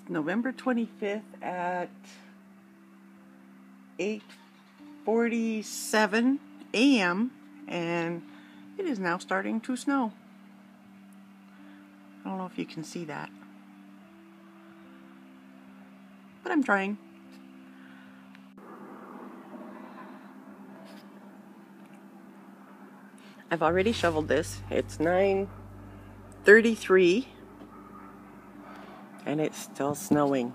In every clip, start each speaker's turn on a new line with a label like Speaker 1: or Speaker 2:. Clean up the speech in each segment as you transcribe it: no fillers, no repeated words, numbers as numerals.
Speaker 1: November 25th at 8:47 a.m. and it is now starting to snow. I don't know if you can see that, but I'm trying. I've already shoveled this. It's 9:33 and it's still snowing.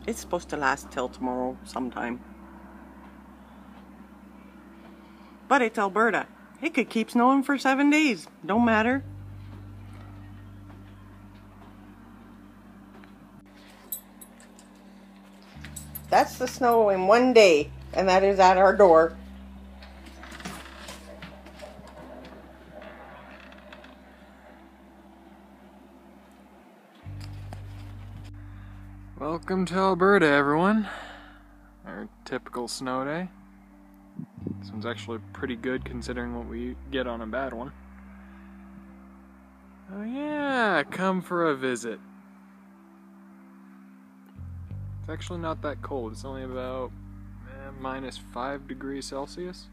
Speaker 1: It's supposed to last till tomorrow sometime. But it's Alberta. It could keep snowing for 7 days. Don't matter. That's the snow in 1 day, and that is at our door.
Speaker 2: Welcome to Alberta, everyone. Our typical snow day. This one's actually pretty good considering what we get on a bad one. Oh yeah, come for a visit. It's actually not that cold. It's only about -5 degrees Celsius.